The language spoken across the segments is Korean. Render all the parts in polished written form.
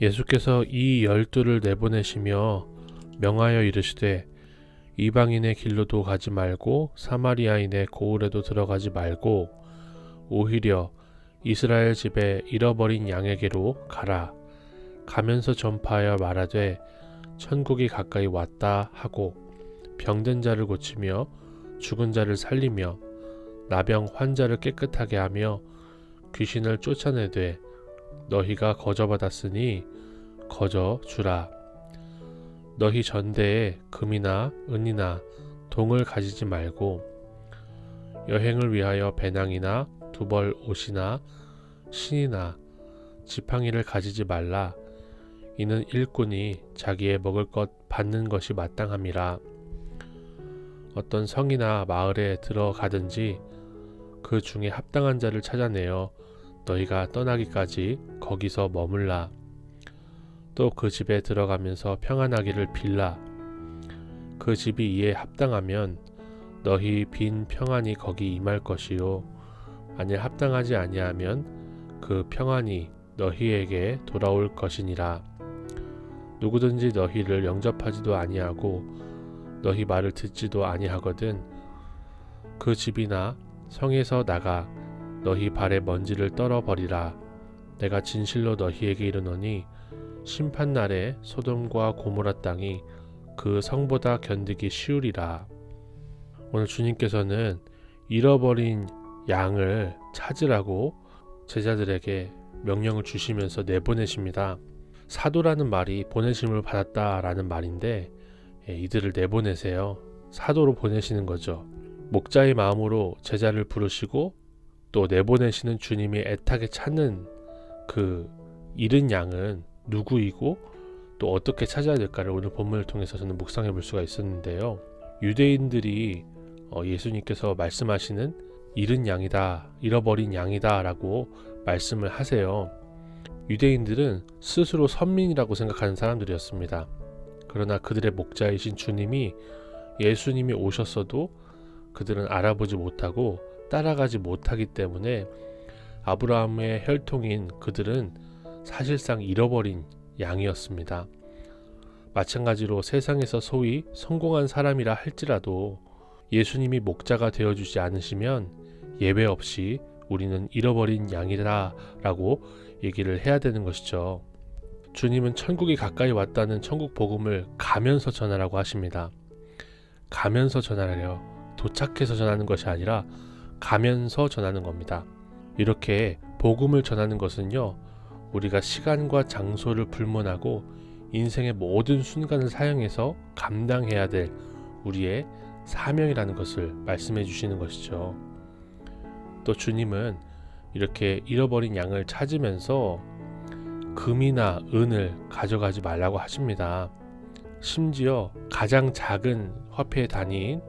예수께서 이 12를 내보내시며 명하여 이르시되 이방인의 길로도 가지 말고 사마리아인의 고을에도 들어가지 말고 오히려 이스라엘 집에 잃어버린 양에게로 가라. 가면서 전파하여 말하되 천국이 가까이 왔다 하고 병든 자를 고치며 죽은 자를 살리며 나병 환자를 깨끗하게 하며 귀신을 쫓아내되 너희가 거저받았으니 거저 주라. 너희 전대에 금이나 은이나 동을 가지지 말고 여행을 위하여 배낭이나 두벌 옷이나 신이나 지팡이를 가지지 말라. 이는 일꾼이 자기의 먹을 것 받는 것이 마땅함이라. 어떤 성이나 마을에 들어가든지 그 중에 합당한 자를 찾아내어 너희가 떠나기까지 거기서 머물라. 또 그 집에 들어가면서 평안하기를 빌라. 그 집이 이에 합당하면 너희 빈 평안이 거기 임할 것이요 만일 합당하지 아니하면 그 평안이 너희에게 돌아올 것이니라. 누구든지 너희를 영접하지도 아니하고 너희 말을 듣지도 아니하거든 그 집이나 성에서 나가 너희 발에 먼지를 떨어버리라. 내가 진실로 너희에게 이르노니 심판날에 소돔과 고모라 땅이 그 성보다 견디기 쉬우리라. 오늘 주님께서는 잃어버린 양을 찾으라고 제자들에게 명령을 주시면서 내보내십니다. 사도라는 말이 보내심을 받았다라는 말인데 이들을 내보내세요. 사도로 보내시는 거죠. 목자의 마음으로 제자를 부르시고 또 내보내시는 주님이 애타게 찾는 그 잃은 양은 누구이고 또 어떻게 찾아야 될까를 오늘 본문을 통해서 저는 묵상해 볼 수가 있었는데요. 유대인들이 예수님께서 말씀하시는 잃은 양이다, 잃어버린 양이다 라고 말씀을 하세요. 유대인들은 스스로 선민이라고 생각하는 사람들이었습니다. 그러나 그들의 목자이신 주님이 예수님이 오셨어도 그들은 알아보지 못하고 따라가지 못하기 때문에 아브라함의 혈통인 그들은 사실상 잃어버린 양이었습니다. 마찬가지로 세상에서 소위 성공한 사람이라 할지라도 예수님이 목자가 되어주지 않으시면 예외 없이 우리는 잃어버린 양이다 라고 얘기를 해야 되는 것이죠. 주님은 천국이 가까이 왔다는 천국 복음을 가면서 전하라고 하십니다. 가면서 전하래요. 도착해서 전하는 것이 아니라 가면서 전하는 겁니다. 이렇게 복음을 전하는 것은요, 우리가 시간과 장소를 불문하고 인생의 모든 순간을 사용해서 감당해야 될 우리의 사명이라는 것을 말씀해 주시는 것이죠. 또 주님은 이렇게 잃어버린 양을 찾으면서 금이나 은을 가져가지 말라고 하십니다. 심지어 가장 작은 화폐의 단위인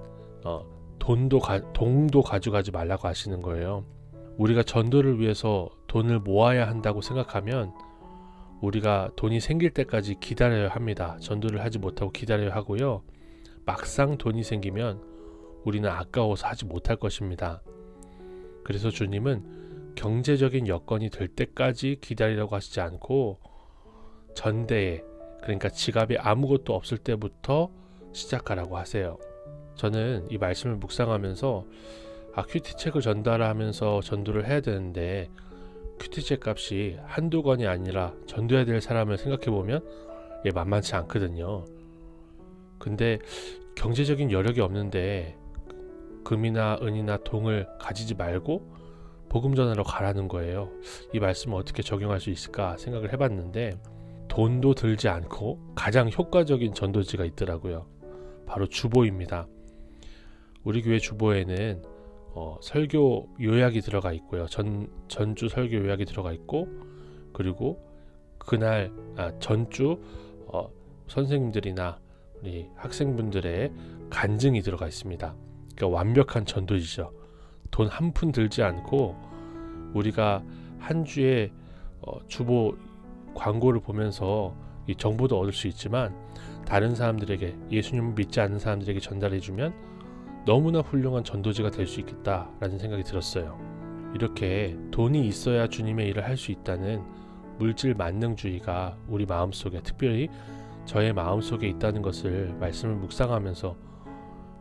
동도 가져가지 말라고 하시는 거예요. 우리가 전도를 위해서 돈을 모아야 한다고 생각하면 우리가 돈이 생길 때까지 기다려야 합니다. 전도를 하지 못하고 기다려야 하고요. 막상 돈이 생기면 우리는 아까워서 하지 못할 것입니다. 그래서 주님은 경제적인 여건이 될 때까지 기다리라고 하시지 않고 전대에, 그러니까 지갑에 아무것도 없을 때부터 시작하라고 하세요. 저는 이 말씀을 묵상하면서 큐티책을 전달하면서 전도를 해야 되는데 큐티책 값이 한두 권이 아니라 전도해야 될 사람을 생각해보면 만만치 않거든요. 근데 경제적인 여력이 없는데 금이나 은이나 동을 가지지 말고 복음 전하러 가라는 거예요. 이 말씀을 어떻게 적용할 수 있을까 생각을 해봤는데 돈도 들지 않고 가장 효과적인 전도지가 있더라고요. 바로 주보입니다. 우리 교회 주보에는 설교 요약이 들어가 있고요. 전주 설교 요약이 들어가 있고, 그리고 그날 전주 선생님들이나 우리 학생분들의 간증이 들어가 있습니다. 그러니까 완벽한 전도지죠. 돈 한 푼 들지 않고 우리가 한 주에 주보 광고를 보면서 이 정보도 얻을 수 있지만 다른 사람들에게, 예수님을 믿지 않는 사람들에게 전달해주면 너무나 훌륭한 전도지가 될 수 있겠다라는 생각이 들었어요. 이렇게 돈이 있어야 주님의 일을 할 수 있다는 물질 만능주의가 우리 마음속에, 특별히 저의 마음속에 있다는 것을 말씀을 묵상하면서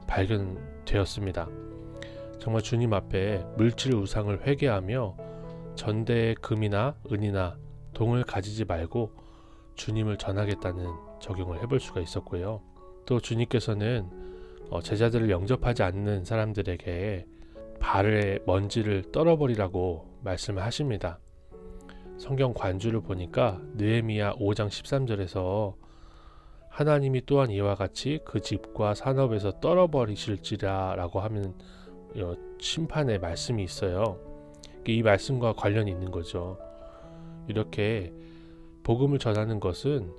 발견되었습니다. 정말 주님 앞에 물질 우상을 회개하며 전대의 금이나 은이나 동을 가지지 말고 주님을 전하겠다는 적용을 해볼 수가 있었고요. 또 주님께서는 제자들을 영접하지 않는 사람들에게 발의 먼지를 떨어버리라고 말씀을 하십니다. 성경 관주를 보니까 느헤미야 5장 13절에서 하나님이 또한 이와 같이 그 집과 산업에서 떨어버리실지라 라고 하면 심판의 말씀이 있어요. 이 말씀과 관련이 있는 거죠. 이렇게 복음을 전하는 것은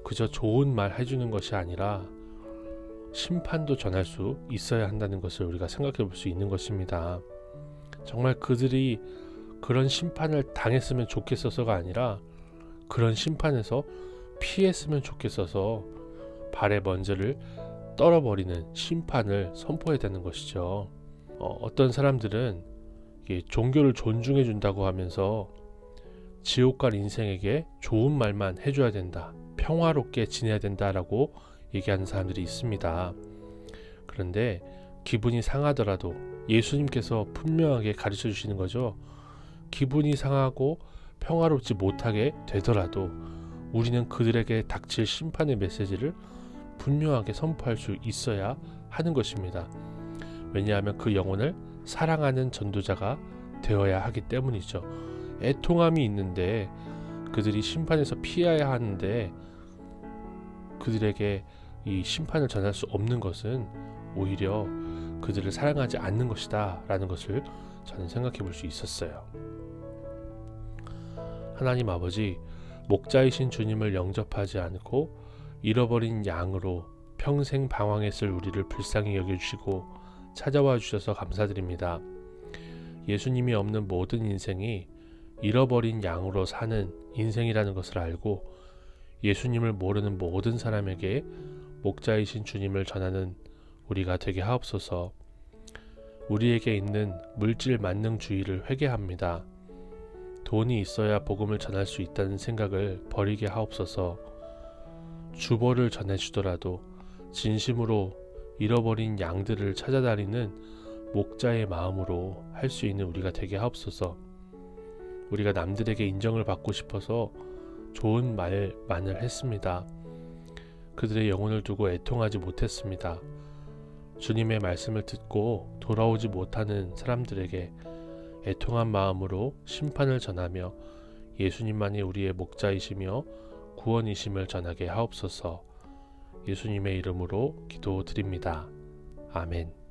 그저 좋은 말 해주는 것이 아니라 심판도 전할 수 있어야 한다는 것을 우리가 생각해 볼 수 있는 것입니다. 정말 그들이 그런 심판을 당했으면 좋겠어서가 아니라 그런 심판에서 피했으면 좋겠어서 발의 먼지를 떨어버리는 심판을 선포해야 되는 것이죠. 어떤 사람들은 종교를 존중해 준다고 하면서 지옥 갈 인생에게 좋은 말만 해줘야 된다, 평화롭게 지내야 된다라고 얘기하는 사람들이 있습니다. 그런데 기분이 상하더라도 예수님께서 분명하게 가르쳐 주시는 거죠. 기분이 상하고 평화롭지 못하게 되더라도 우리는 그들에게 닥칠 심판의 메시지를 분명하게 선포할 수 있어야 하는 것입니다. 왜냐하면 그 영혼을 사랑하는 전도자가 되어야 하기 때문이죠. 애통함이 있는데 그들이 심판에서 피해야 하는데 그들에게 이 심판을 전할 수 없는 것은 오히려 그들을 사랑하지 않는 것이다 라는 것을 저는 생각해 볼 수 있었어요. 하나님 아버지, 목자이신 주님을 영접하지 않고 잃어버린 양으로 평생 방황했을 우리를 불쌍히 여겨주시고 찾아와 주셔서 감사드립니다. 예수님이 없는 모든 인생이 잃어버린 양으로 사는 인생이라는 것을 알고 예수님을 모르는 모든 사람에게 목자이신 주님을 전하는 우리가 되게 하옵소서. 우리에게 있는 물질 만능주의를 회개합니다. 돈이 있어야 복음을 전할 수 있다는 생각을 버리게 하옵소서. 주보를 전해주더라도 진심으로 잃어버린 양들을 찾아다니는 목자의 마음으로 할 수 있는 우리가 되게 하옵소서. 우리가 남들에게 인정을 받고 싶어서 좋은 말만을 했습니다. 그들의 영혼을 두고 애통하지 못했습니다. 주님의 말씀을 듣고 돌아오지 못하는 사람들에게 애통한 마음으로 심판을 전하며 예수님만이 우리의 목자이시며 구원이심을 전하게 하옵소서. 예수님의 이름으로 기도드립니다. 아멘.